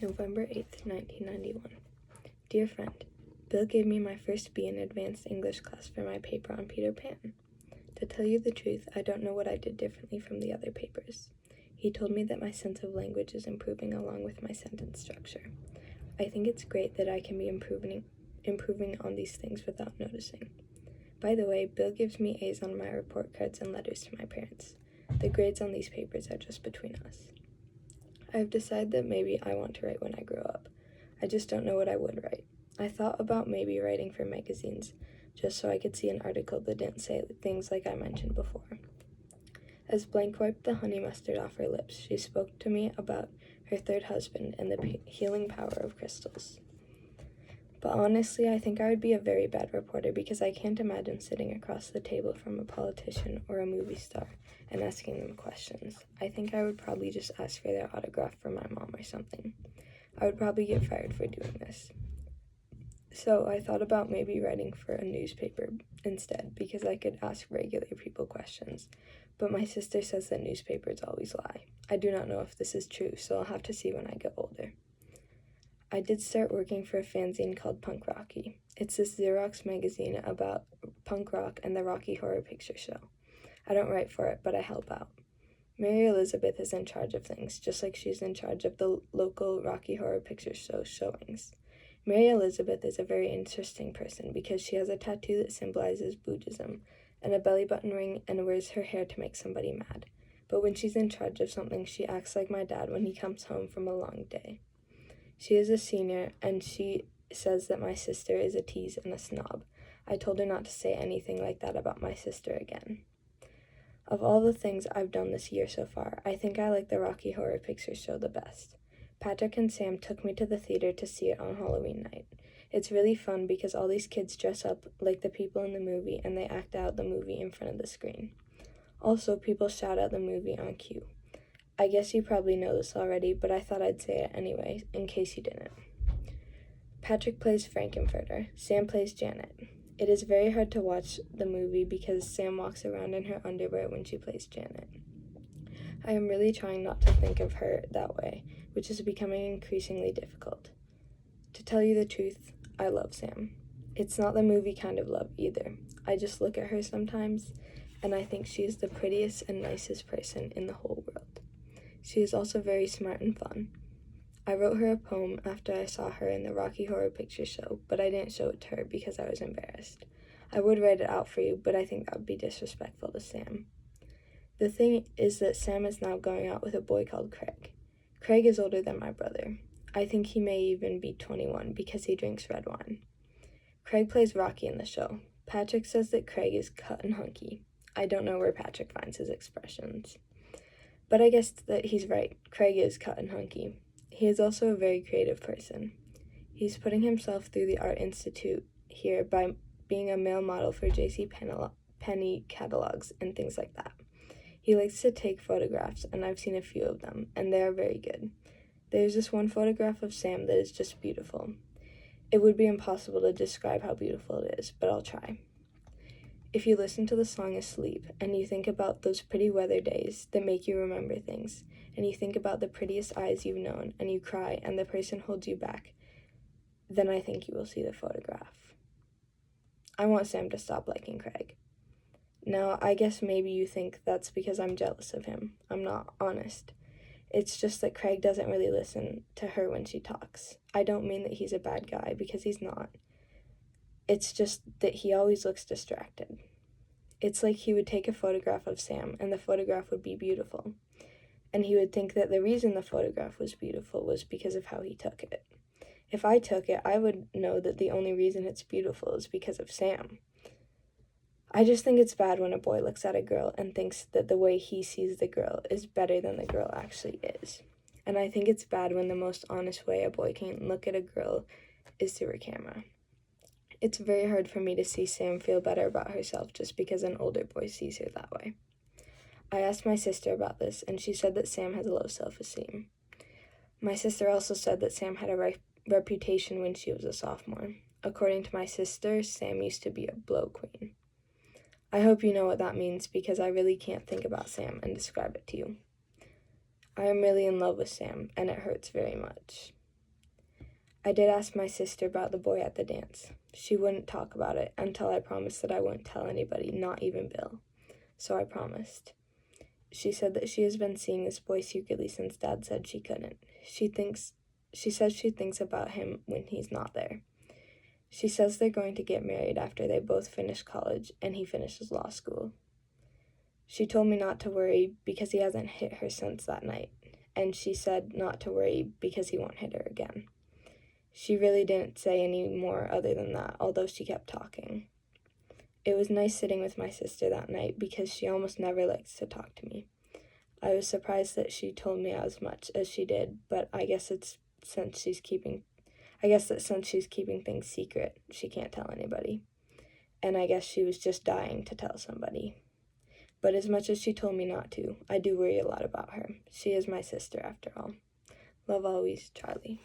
November 8th, 1991. Dear friend, Bill gave me my first B in advanced English class for my paper on Peter Pan. To tell you the truth, I don't know what I did differently from the other papers. He told me that my sense of language is improving along with my sentence structure. I think it's great that I can be improving on these things without noticing. By the way, Bill gives me A's on my report cards and letters to my parents. The grades on these papers are just between us. I have decided that maybe I want to write when I grow up. I just don't know what I would write. I thought about maybe writing for magazines, just so I could see an article that didn't say things like I mentioned before. As Blank wiped the honey mustard off her lips, she spoke to me about her third husband and the healing power of crystals. But honestly, I think I would be a very bad reporter because I can't imagine sitting across the table from a politician or a movie star and asking them questions. I think I would probably just ask for their autograph for my mom or something. I would probably get fired for doing this. So I thought about maybe writing for a newspaper instead because I could ask regular people questions. But my sister says that newspapers always lie. I do not know if this is true, so I'll have to see when I get older. I did start working for a fanzine called Punk Rocky. It's this Xerox magazine about punk rock and the Rocky Horror Picture Show. I don't write for it, but I help out. Mary Elizabeth is in charge of things, just like she's in charge of the local Rocky Horror Picture Show showings. Mary Elizabeth is a very interesting person because she has a tattoo that symbolizes Buddhism and a belly button ring and wears her hair to make somebody mad. But when she's in charge of something, she acts like my dad when he comes home from a long day. She is a senior, and she says that my sister is a tease and a snob. I told her not to say anything like that about my sister again. Of all the things I've done this year so far, I think I like the Rocky Horror Picture Show the best. Patrick and Sam took me to the theater to see it on Halloween night. It's really fun because all these kids dress up like the people in the movie and they act out the movie in front of the screen. Also, people shout out the movie on cue. I guess you probably know this already, but I thought I'd say it anyway, in case you didn't. Patrick plays Frankenfurter. Sam plays Janet. It is very hard to watch the movie because Sam walks around in her underwear when she plays Janet. I am really trying not to think of her that way, which is becoming increasingly difficult. To tell you the truth, I love Sam. It's not the movie kind of love either. I just look at her sometimes, and I think she is the prettiest and nicest person in the whole world. She is also very smart and fun. I wrote her a poem after I saw her in the Rocky Horror Picture Show, but I didn't show it to her because I was embarrassed. I would write it out for you, but I think that would be disrespectful to Sam. The thing is that Sam is now going out with a boy called Craig. Craig is older than my brother. I think he may even be 21 because he drinks red wine. Craig plays Rocky in the show. Patrick says that Craig is cut and hunky. I don't know where Patrick finds his expressions. But I guess that he's right. Craig is cut and hunky. He is also a very creative person. He's putting himself through the Art Institute here by being a male model for J.C. Penney catalogs and things like that. He likes to take photographs, and I've seen a few of them, and they are very good. There's this one photograph of Sam that is just beautiful. It would be impossible to describe how beautiful it is, but I'll try. If you listen to the song Asleep, and you think about those pretty weather days that make you remember things, and you think about the prettiest eyes you've known, and you cry, and the person holds you back, then I think you will see the photograph. I want Sam to stop liking Craig. Now, I guess maybe you think that's because I'm jealous of him. I'm not, honest. It's just that Craig doesn't really listen to her when she talks. I don't mean that he's a bad guy, because he's not. It's just that he always looks distracted. It's like he would take a photograph of Sam, and the photograph would be beautiful. And he would think that the reason the photograph was beautiful was because of how he took it. If I took it, I would know that the only reason it's beautiful is because of Sam. I just think it's bad when a boy looks at a girl and thinks that the way he sees the girl is better than the girl actually is. And I think it's bad when the most honest way a boy can look at a girl is through a camera. It's very hard for me to see Sam feel better about herself just because an older boy sees her that way. I asked my sister about this, and she said that Sam has low self-esteem. My sister also said that Sam had a reputation when she was a sophomore. According to my sister, Sam used to be a blow queen. I hope you know what that means because I really can't think about Sam and describe it to you. I am really in love with Sam, and it hurts very much. I did ask my sister about the boy at the dance. She wouldn't talk about it until I promised that I wouldn't tell anybody, not even Bill. So I promised. She said that she has been seeing this boy secretly since Dad said she couldn't. She says she thinks about him when he's not there. She says they're going to get married after they both finish college and he finishes law school. She told me not to worry because he hasn't hit her since that night, and she said not to worry because he won't hit her again. She really didn't say any more other than that, although she kept talking. It was nice sitting with my sister that night because she almost never likes to talk to me. I was surprised that she told me as much as she did, but I guess since she's keeping things secret, she can't tell anybody. And I guess she was just dying to tell somebody. But as much as she told me not to, I do worry a lot about her. She is my sister after all. Love always, Charlie.